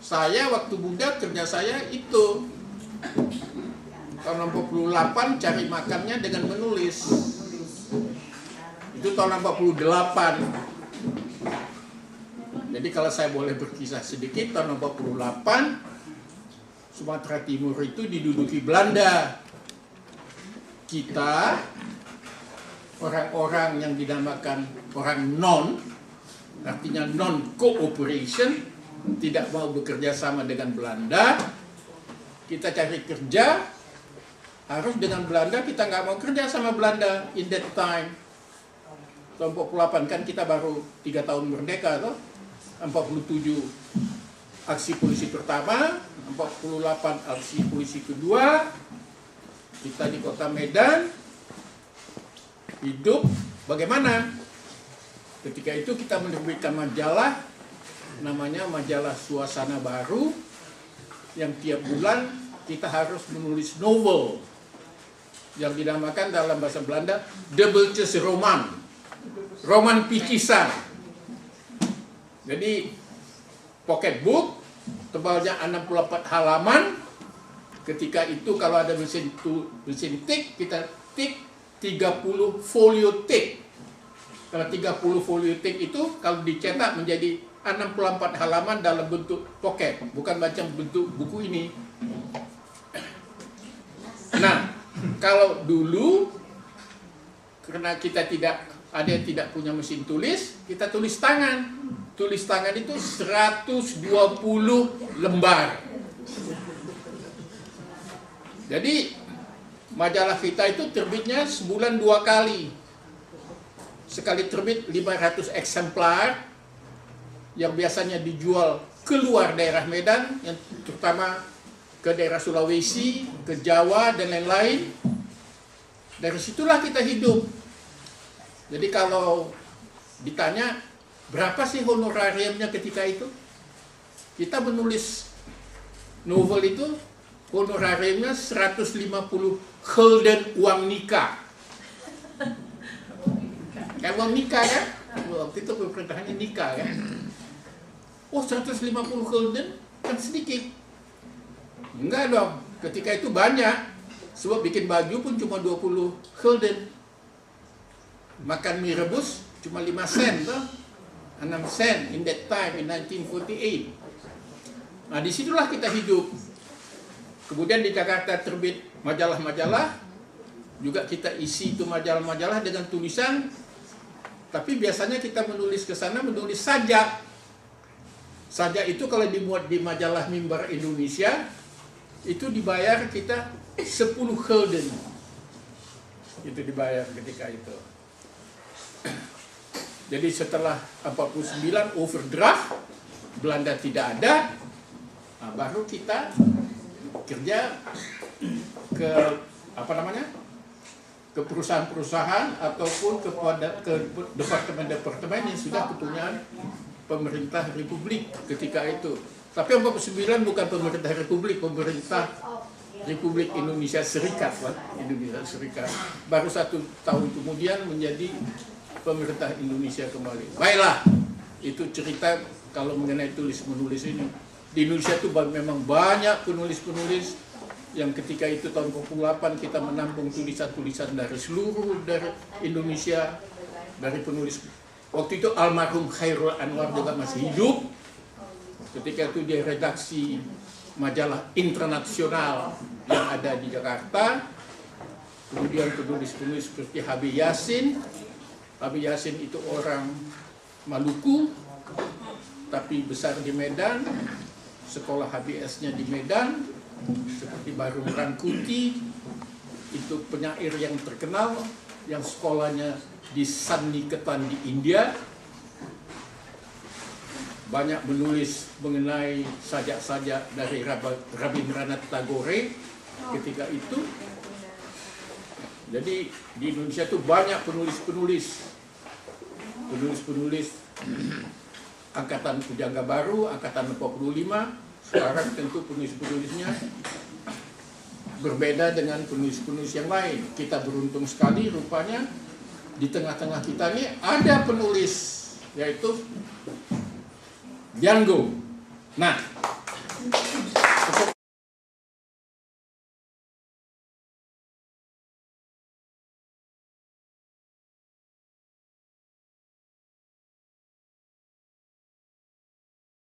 Saya waktu muda kerja saya itu tahun 68 cari makannya dengan menulis. Itu tahun 48. Jadi kalau saya boleh berkisah sedikit, tahun 48 Sumatera Timur itu diduduki Belanda. Kita orang-orang yang dinamakan orang non, artinya non-cooperation, tidak mau bekerja sama dengan Belanda. Kita cari kerja, harus dengan Belanda, kita nggak mau kerja sama Belanda in that time. Tahun 48 kan kita baru 3 tahun merdeka toh. 47 aksi polisi pertama, 48 aksi polisi kedua. Kita di kota Medan hidup bagaimana? Ketika itu kita menerbitkan majalah, namanya majalah Suasana Baru, yang tiap bulan kita harus menulis novel yang dinamakan dalam bahasa Belanda Dubbeltjes Roman, roman picisan. Jadi pocket book, tebalnya 64 halaman. Ketika itu kalau ada mesin tik, kita tik 30 folio tik. Kalau 30 folio tik itu kalau dicetak menjadi 64 halaman dalam bentuk pocket, bukan macam bentuk buku ini. Nah, kalau dulu karena kita ada yang tidak punya mesin tulis, kita tulis tangan. Tulis tangan itu 120 lembar. Jadi majalah kita itu terbitnya sebulan 2 kali. Sekali terbit 500 eksemplar yang biasanya dijual keluar daerah Medan, yang terutama ke daerah Sulawesi, ke Jawa dan lain-lain. Dari situlah kita hidup. Jadi kalau ditanya berapa sih honorariumnya ketika itu, kita menulis novel itu honorariumnya 150 gulden uang nikah. Kayak uang nikah kan? Waktu itu pemerintahannya nikah kan? Oh, 150 gulden kan sedikit. Enggak dong, ketika itu banyak. Sebab bikin baju pun cuma 20 gulden. Makan mie rebus cuma 5 sen toh. 6 sen in that time, in 1948. Nah, disitulah kita hidup. Kemudian di Jakarta terbit majalah-majalah. Juga kita isi itu majalah-majalah dengan tulisan. Tapi biasanya kita menulis ke sana, menulis sajak. Sajak itu kalau dimuat di majalah Mimbar Indonesia, itu dibayar kita 10 gulden. Itu dibayar ketika itu. Jadi setelah 49 overdraft, Belanda tidak ada, nah baru kita kerja ke ke perusahaan-perusahaan ataupun ke departemen-departemen yang sudah kepunyaan pemerintah Republik ketika itu. Tapi 49 bukan pemerintah Republik, pemerintah Republik Indonesia Serikat, Indonesia Serikat. Baru 1 tahun kemudian menjadi pemerintah Indonesia kembali. Baiklah, itu cerita kalau mengenai tulis-menulis ini. Di Indonesia itu memang banyak penulis-penulis yang ketika itu tahun 48 kita menampung tulisan-tulisan dari seluruh dari Indonesia, dari penulis. Waktu itu almarhum Khairul Anwar juga masih hidup. Ketika itu dia redaksi majalah internasional yang ada di Jakarta. Kemudian penulis-penulis seperti Habib Yasin. Habib Yasin itu orang Maluku, tapi besar di Medan. Sekolah HBS-nya di Medan, seperti Barung Rangkuti, itu penyair yang terkenal, yang sekolahnya di Sanniketan di India. Banyak menulis mengenai sajak-sajak dari Rabindranath Tagore ketika itu. Jadi di Indonesia itu banyak penulis-penulis angkatan Pujangga Baru, angkatan 45. Sekarang tentu penulis-penulisnya berbeda dengan penulis-penulis yang lain. Kita beruntung sekali rupanya di tengah-tengah kita ini ada penulis, yaitu Django. Nah,